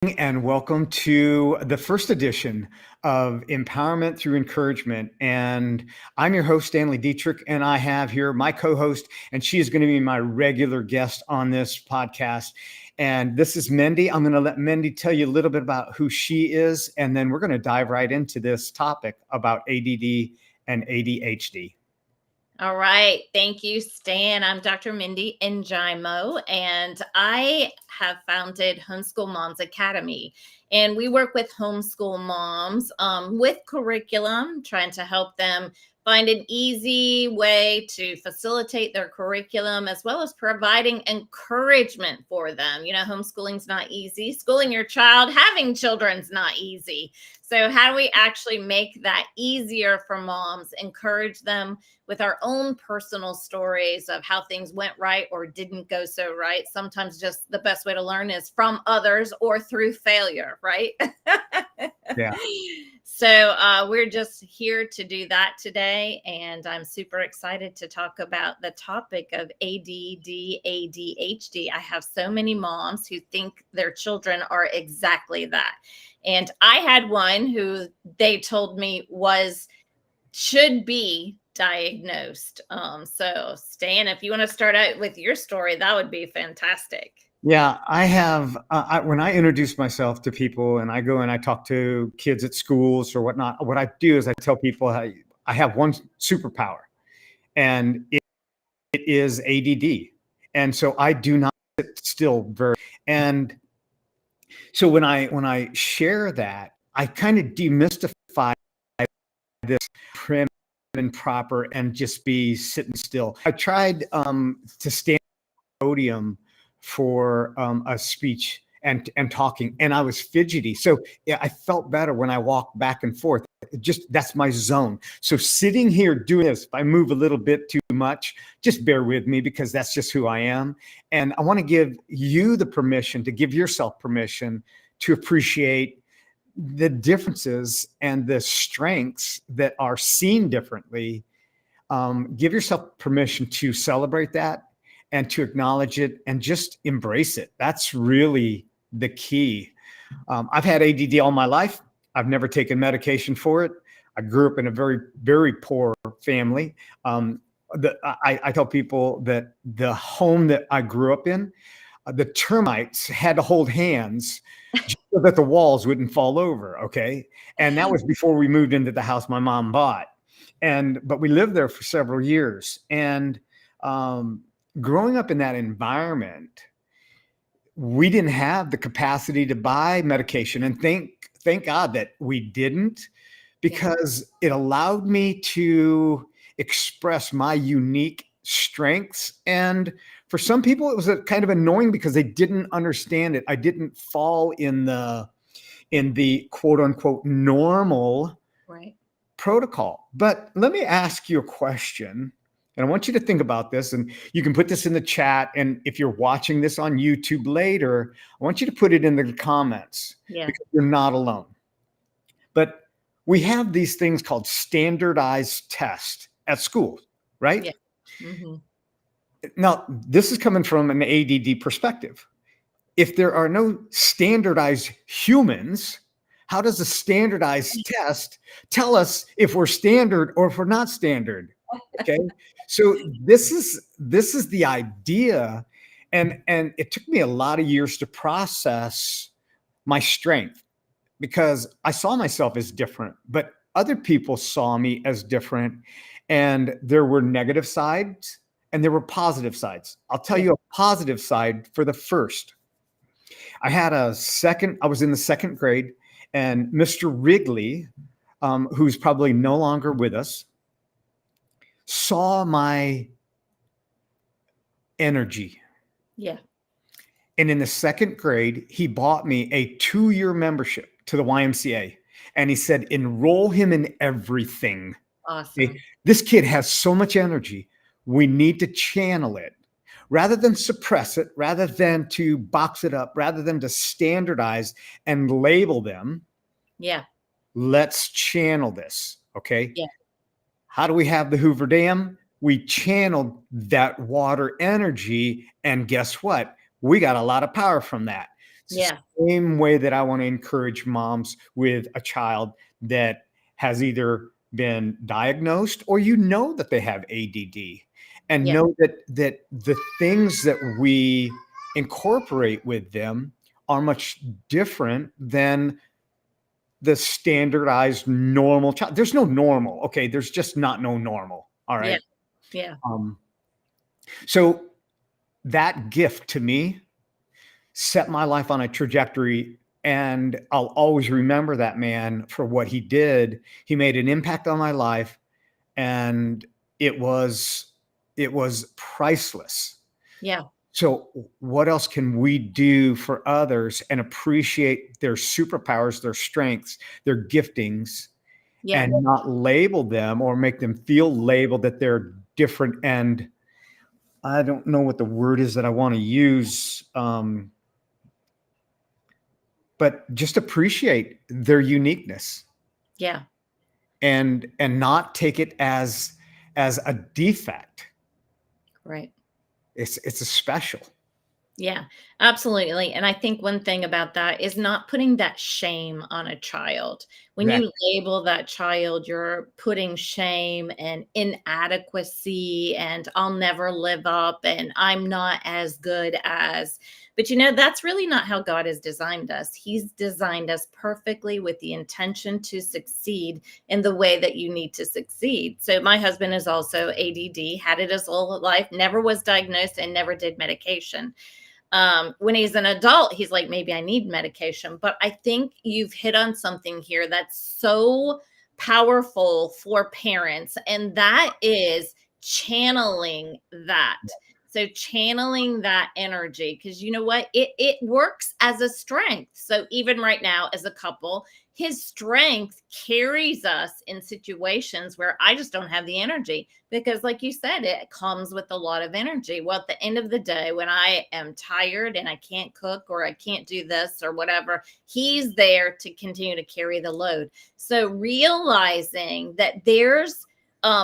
And welcome to the first edition of Empowerment Through Encouragement. And I'm your host, Stanley Dietrich, and I have here my co-host, and she is going to be my regular guest on this podcast. And this is Mendy. I'm going to let Mendy tell you a little bit about who she is, and then we're going to dive right into this topic about ADD and ADHD. All right. Thank you, Stan. I'm Dr. Mindy Njimo, and I have founded Homeschool Moms Academy. And we work with homeschool moms with curriculum, trying to help them find an easy way to facilitate their curriculum, as well as providing encouragement for them. You know, homeschooling's not easy. Schooling your child, having children's not easy. So how do we actually make that easier for moms, encourage them with our own personal stories of how things went right or didn't go so right? Sometimes just the best way to learn is from others or through failure, right? Yeah. So we're just here to do that today. And I'm super excited to talk about the topic of ADD, ADHD. I have so many moms who think their children are exactly that. And I had one who they told me should be diagnosed. So Stan, if you want to start out with your story, that would be fantastic. Yeah, I have. When I introduce myself to people and I go and I talk to kids at schools or whatnot, what I do is I tell people I have one superpower, and it is ADD. And so I do not sit still very. And so when I share that, I kind of demystify this prim and proper and just be sitting still. I tried to stand on the podium for a speech and talking, and I was fidgety. So yeah, I felt better when I walked back and forth. That's my zone. So sitting here doing this, if I move a little bit too much, just bear with me because that's just who I am. And I want to give you the permission to give yourself permission to appreciate the differences and the strengths that are seen differently. Give yourself permission to celebrate that and to acknowledge it and just embrace it. That's really the key. I've had ADD all my life. I've never taken medication for it. I grew up in a very, very poor family. I tell people that the home that I grew up in, the termites had to hold hands just so that the walls wouldn't fall over, okay? And that was before we moved into the house my mom bought. But we lived there for several years. And growing up in that environment, we didn't have the capacity to buy medication. And thank God that we didn't, because it allowed me to express my unique strengths. And for some people, it was kind of annoying because they didn't understand it. I didn't fall in the quote unquote normal protocol. But let me ask you a question. And I want you to think about this, and you can put this in the chat. And if you're watching this on YouTube later, I want you to put it in the comments because you're not alone. But we have these things called standardized tests at school, right? Yeah. Mm-hmm. Now, this is coming from an ADD perspective. If there are no standardized humans, how does a standardized test tell us if we're standard or if we're not standard? Okay. So this is the idea. And it took me a lot of years to process my strength because I saw myself as different, but other people saw me as different. And there were negative sides and there were positive sides. I'll tell you a positive side for the first. I was in the second grade, and Mr. Wrigley, who's probably no longer with us, saw my energy. Yeah. And in the second grade, he bought me a 2-year membership to the YMCA. And he said, enroll him in everything. Awesome. Okay? This kid has so much energy. We need to channel it rather than suppress it, rather than to box it up, rather than to standardize and label them. Yeah. Let's channel this. Okay. Yeah. How do we have the Hoover Dam? We channeled that water energy. And guess what? We got a lot of power from that. It's the Yeah. same way that I want to encourage moms with a child that has either been diagnosed or that they have ADD, and Yeah. know that the things that we incorporate with them are much different than the standardized normal child. There's no normal. Okay, there's just not no normal. All Yeah. right. Yeah. Um, so that gift to me set my life on a trajectory, and I'll always remember that man for what he did. He made an impact on my life, and it was it was priceless. Yeah. So what else can we do for others and appreciate their superpowers, their strengths, their giftings, Yeah. and not label them or make them feel labeled that they're different? And I don't know what the word is that I want to use, but just appreciate their uniqueness, Yeah. and not take it as a defect. Right. It's a special. Yeah, absolutely. And I think one thing about that is not putting that shame on a child. When That you label that child, you're putting shame and inadequacy and I'll never live up and I'm not as good as. But that's really not how God has designed us. He's designed us perfectly with the intention to succeed in the way that you need to succeed. So my husband is also ADD, had it his whole life, never was diagnosed and never did medication. When he's an adult, he's like, maybe I need medication. But I think you've hit on something here that's so powerful for parents, and that is channeling that. So channeling that energy, because you know what? It works as a strength. So even right now, as a couple, his strength carries us in situations where I just don't have the energy because, like you said, it comes with a lot of energy. Well, at the end of the day, when I am tired and I can't cook or I can't do this or whatever, he's there to continue to carry the load. So realizing that there's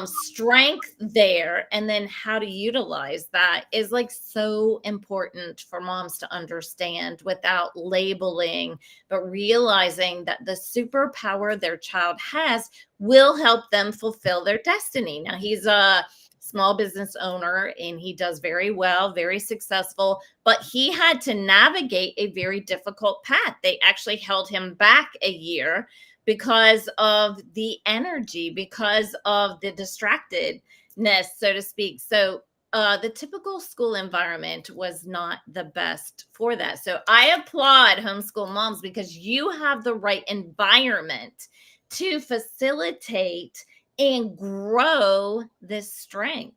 strength there and then how to utilize that is like so important for moms to understand without labeling, but realizing that the superpower their child has will help them fulfill their destiny. Now he's a small business owner and he does very well, very successful, but he had to navigate a very difficult path. They actually held him back a year because of the energy, because of the distractedness, so to speak. So the typical school environment was not the best for that. So I applaud homeschool moms because you have the right environment to facilitate and grow this strength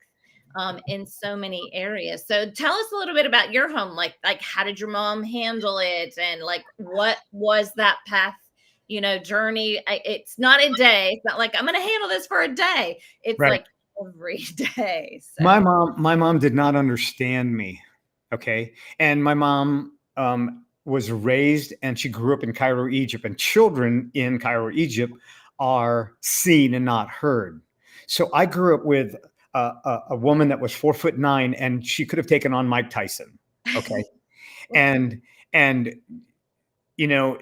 in so many areas. So tell us a little bit about your home. Like how did your mom handle it? And like, what was that path, journey? It's not a day. It's not like I'm going to handle this for a day. It's right. like every day. So My mom did not understand me. Okay. And my mom was raised, and she grew up in Cairo, Egypt, and children in Cairo, Egypt are seen and not heard. So I grew up with a woman that was 4'9", and she could have taken on Mike Tyson. Okay. And, and, you know,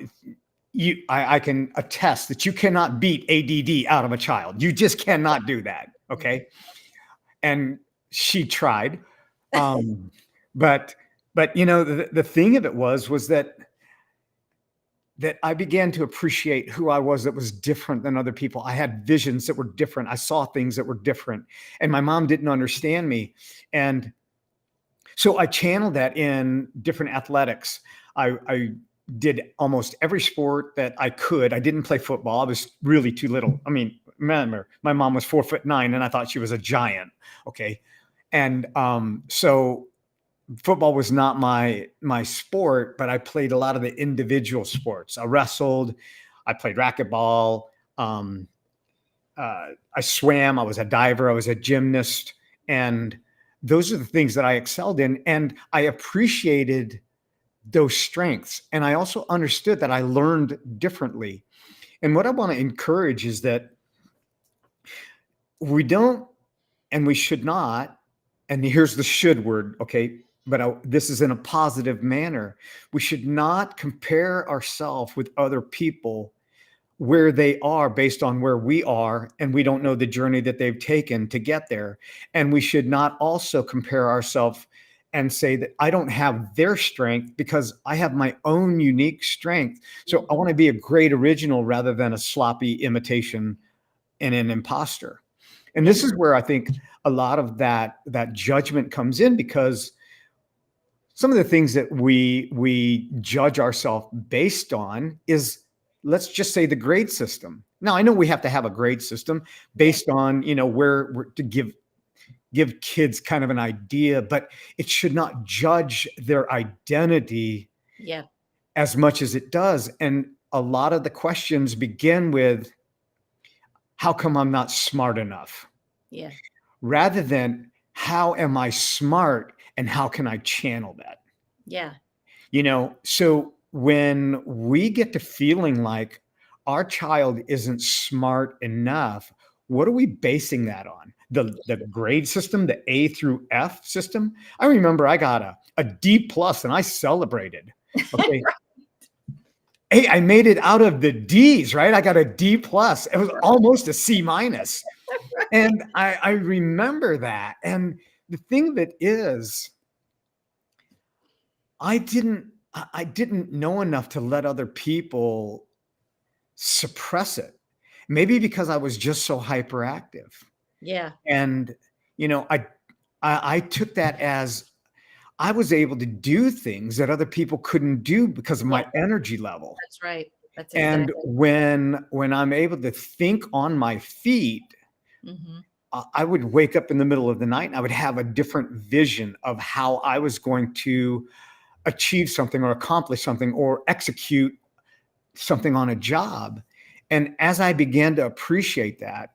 I can attest that you cannot beat ADD out of a child. You just cannot do that. Okay. And she tried. Um, but the thing of it was that I began to appreciate who I was that was different than other people. I had visions that were different. I saw things that were different, and my mom didn't understand me. And so I channeled that in different athletics. I did almost every sport that I could. I didn't play football. I was really too little. I mean, remember, my mom was 4'9", and I thought she was a giant. Okay. And so football was not my sport, but I played a lot of the individual sports. I wrestled, I played racquetball, I swam, I was a diver, I was a gymnast, and those are the things that I excelled in. And I appreciated those strengths. And I also understood that I learned differently. And what I want to encourage is that we don't, and we should not, and here's the should word, okay? this is in a positive manner. We should not compare ourselves with other people where they are based on where we are, and we don't know the journey that they've taken to get there. And we should not also compare ourselves and say that I don't have their strength because I have my own unique strength. So I want to be a great original rather than a sloppy imitation and an imposter. And this is where I think a lot of that judgment comes in, because some of the things that we judge ourselves based on is, let's just say, the grade system. Now, I know we have to have a grade system based on, where we're to give kids kind of an idea, but it should not judge their identity as much as it does. And a lot of the questions begin with, how come I'm not smart enough? Yeah. Rather than, how am I smart and how can I channel that? Yeah. So when we get to feeling like our child isn't smart enough, what are we basing that on? The grade system, the A through F system? I remember I got a D plus and I celebrated. Okay. Hey, I made it out of the D's, right? I got a D plus. It was almost a C minus. And I remember that. And the thing of it is, I didn't know enough to let other people suppress it. Maybe because I was just so hyperactive. Yeah. And, I took that as I was able to do things that other people couldn't do because of my energy level. That's right. That's And exactly. when I'm able to think on my feet, I would wake up in the middle of the night and I would have a different vision of how I was going to achieve something or accomplish something or execute something on a job. And as I began to appreciate that,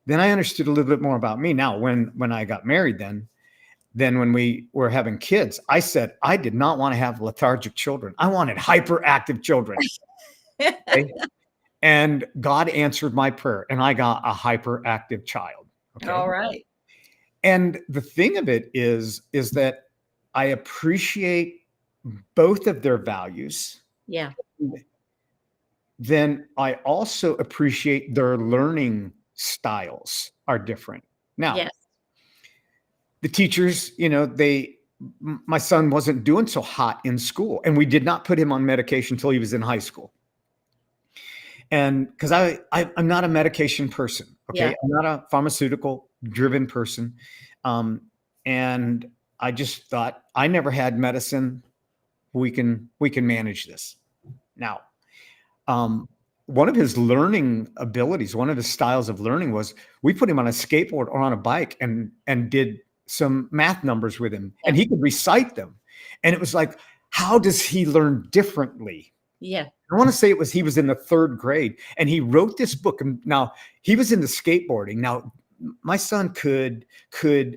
then I understood a little bit more about me. Now, when I got married, then when we were having kids, I said I did not want to have lethargic children. I wanted hyperactive children. Okay? And God answered my prayer, and I got a hyperactive child. Okay? All right. And the thing of it is that I appreciate both of their values. Yeah. Then I also appreciate their learning styles are different. Now, Yes. the teachers, my son wasn't doing so hot in school, and we did not put him on medication until he was in high school. And because I'm not a medication person, okay? Yeah. I'm not a pharmaceutical driven person. And I just thought, I never had medicine. We can manage this. Now, one of his learning abilities, one of his styles of learning was, we put him on a skateboard or on a bike and did some math numbers with him, and he could recite them. And it was like, how does he learn differently? Yeah. I want to say he was in the 3rd grade, and he wrote this book. And now he was into skateboarding. Now my son could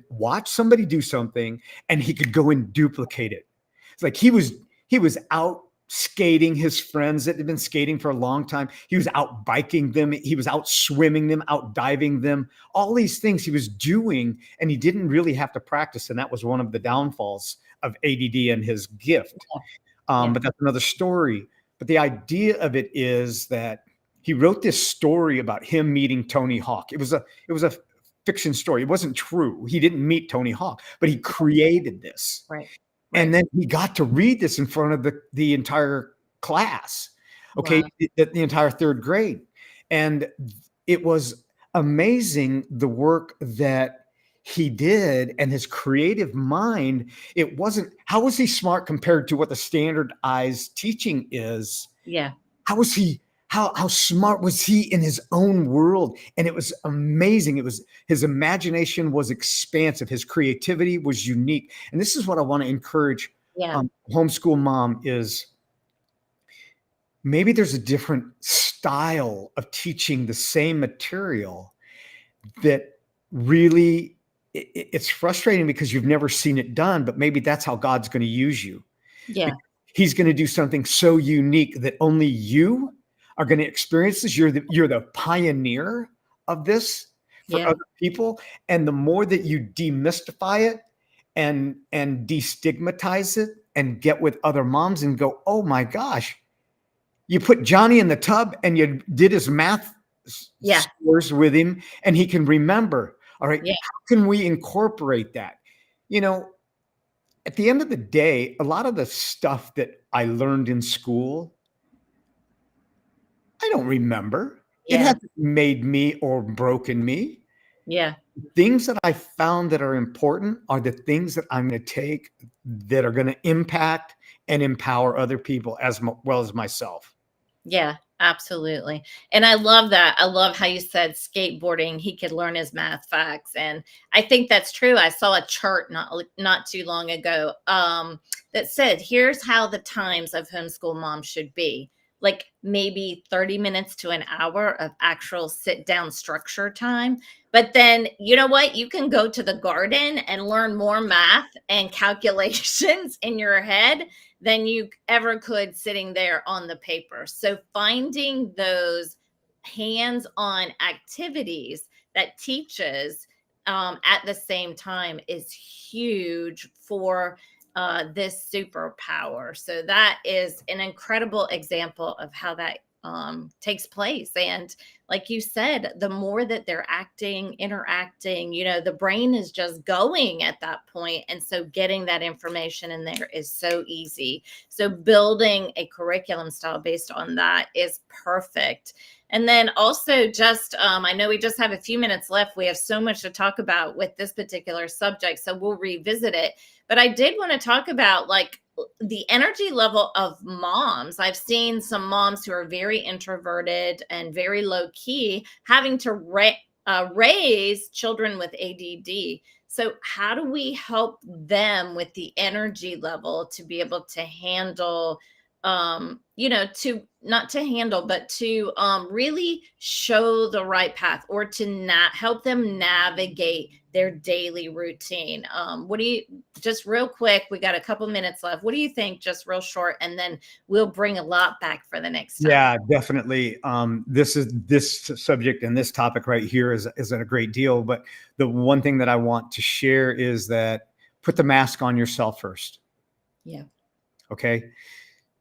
watch somebody do something and he could go and duplicate it. It's like he was out skating his friends that had been skating for a long time. He was out biking them. He was out swimming them, out diving them, all these things he was doing, and he didn't really have to practice. And that was one of the downfalls of ADD and his gift. But that's another story. But the idea of it is that he wrote this story about him meeting Tony Hawk. It was a fiction story. It wasn't true. He didn't meet Tony Hawk, but he created this. Right. And then he got to read this in front of the entire class, okay, Wow. the entire 3rd grade. And it was amazing, the work that he did and his creative mind. It wasn't, how was he smart compared to what the standardized teaching is? Yeah. How was he? How smart was he in his own world? And it was amazing. It was, his imagination was expansive. His creativity was unique. And this is what I want to encourage homeschool mom is, maybe there's a different style of teaching the same material that really, it's frustrating because you've never seen it done, but maybe that's how God's going to use you. Yeah. He's going to do something so unique that only you are going to experience this. You're the pioneer of this for other people. And the more that you demystify it and destigmatize it and get with other moms and go, oh my gosh, you put Johnny in the tub and you did his math Yeah. scores with him and he can remember. All right, Yeah. how can we incorporate that? At the end of the day, a lot of the stuff that I learned in school, I don't remember. It Yeah. hasn't made me or broken me. Yeah. Things that I found that are important are the things that I'm going to take that are going to impact and empower other people as well as myself. Yeah, absolutely. And I love that. I love how you said skateboarding, he could learn his math facts. And I think that's true. I saw a chart not too long ago that said, here's how the times of homeschool moms should be. Like maybe 30 minutes to an hour of actual sit down structure time. But then, you know what? You can go to the garden and learn more math and calculations in your head than you ever could sitting there on the paper. So finding those hands-on activities that teaches at the same time is huge for this superpower. So that is an incredible example of how that takes place. And like you said, the more that they're acting, interacting, the brain is just going at that point. And so getting that information in there is so easy. So building a curriculum style based on that is perfect. And then also just, I know we just have a few minutes left. We have so much to talk about with this particular subject, so we'll revisit it. But I did want to talk about like the energy level of moms. I've seen some moms who are very introverted and very low key having to raise children with ADD. So how do we help them with the energy level to be able to handle, to not to handle, but to really show the right path, or to not help them navigate their daily routine? What do you, just real quick, we got a couple minutes left. What do you think, just real short, and then we'll bring a lot back for the next time. Yeah, definitely. This subject and this topic right here is a great deal. But the one thing that I want to share is that put the mask on yourself first. Yeah. Okay.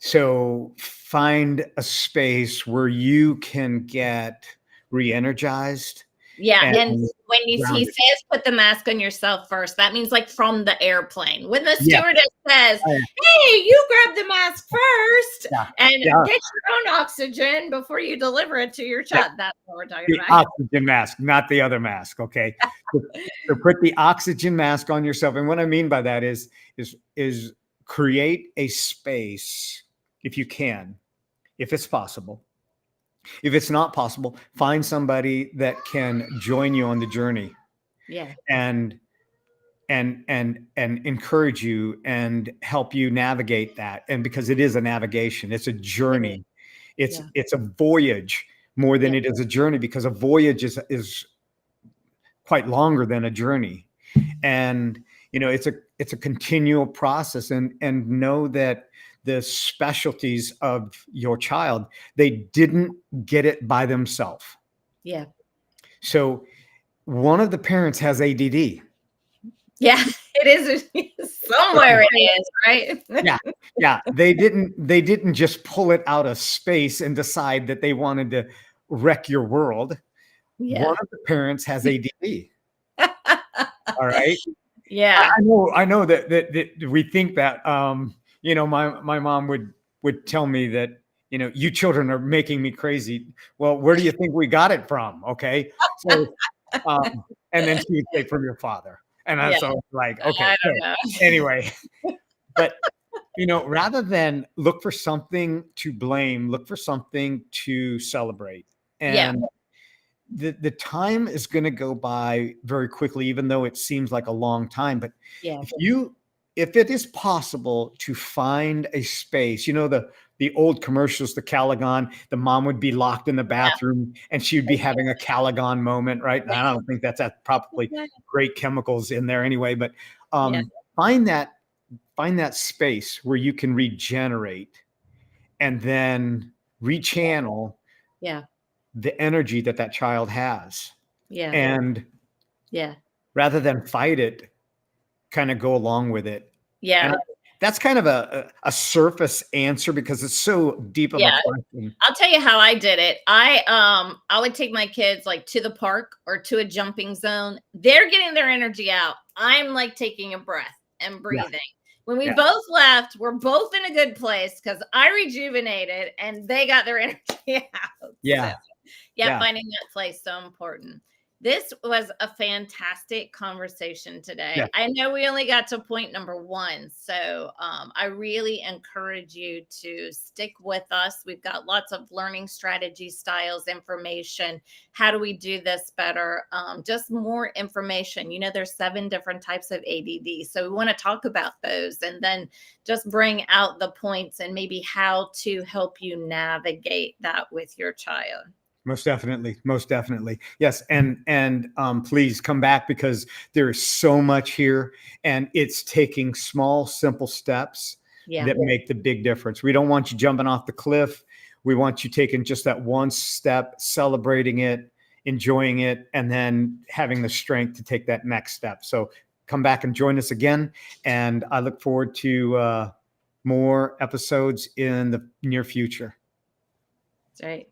So find a space where you can get re-energized. Yeah. And And when he grounded. says put the mask on yourself first, that means like from the airplane. When the Yeah. stewardess says, Yeah. hey, you grab the mask first and Yeah. get your own oxygen before you deliver it to your child. That's what we're talking The about. oxygen mask, not the other mask. Okay. So put the oxygen mask on yourself. And what I mean by that is create a space if you can, if it's possible. If it's not possible, find somebody that can join you on the journey. Yeah. And encourage you and help you navigate that. And because it is a navigation, it's a journey. It's a voyage more than it is a journey, because a voyage is quite longer than a journey. And it's a continual process. And know that the specialties of your child, they didn't get it by themselves. Yeah. So one of the parents has ADD. Yeah, it is somewhere it is, right? Yeah. They didn't just pull it out of space and decide that they wanted to wreck your world. Yeah. One of the parents has ADD. All right. Yeah. I know that we think that my mom would tell me that you children are making me crazy. Well, where do you think we got it from? Okay. So and then she would say, from your father. And I was like, okay. I don't know. Anyway, but rather than look for something to blame, look for something to celebrate. And the time is going to go by very quickly, even though it seems like a long time. But if it is possible to find a space, the old commercials, the Calagon, the mom would be locked in the bathroom and she would be having a Calagon moment, right? And I don't think that's probably great chemicals in there anyway, but find that space where you can regenerate and then rechannel the energy that child has. And rather than fight it, kind of go along with it. Yeah. And that's kind of a surface answer because it's so deep of a Yeah. question. I'll tell you how I did it. I would take my kids like to the park or to a jumping zone. They're getting their energy out. I'm like taking a breath and Yeah. breathing. When we Yeah. both left, we're both in a good place because I rejuvenated and they got their energy out. Yeah. So, yeah, Yeah. finding that place so important. This was a fantastic conversation today. Yeah. I know we only got to point number one, so I really encourage you to stick with us. We've got lots of learning strategy styles, information. How do we do this better? Just more information. You know, there's 7 different types of ADD, so we want to talk about those, and then just bring out the points and maybe how to help you navigate that with your child. Most definitely. Most definitely. Yes. And please come back because there is so much here and it's taking small, simple steps Yeah. that make the big difference. We don't want you jumping off the cliff. We want you taking just that one step, celebrating it, enjoying it, and then having the strength to take that next step. So come back and join us again. And I look forward to more episodes in the near future. That's right.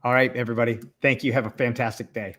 All right, everybody. Thank you. Have a fantastic day.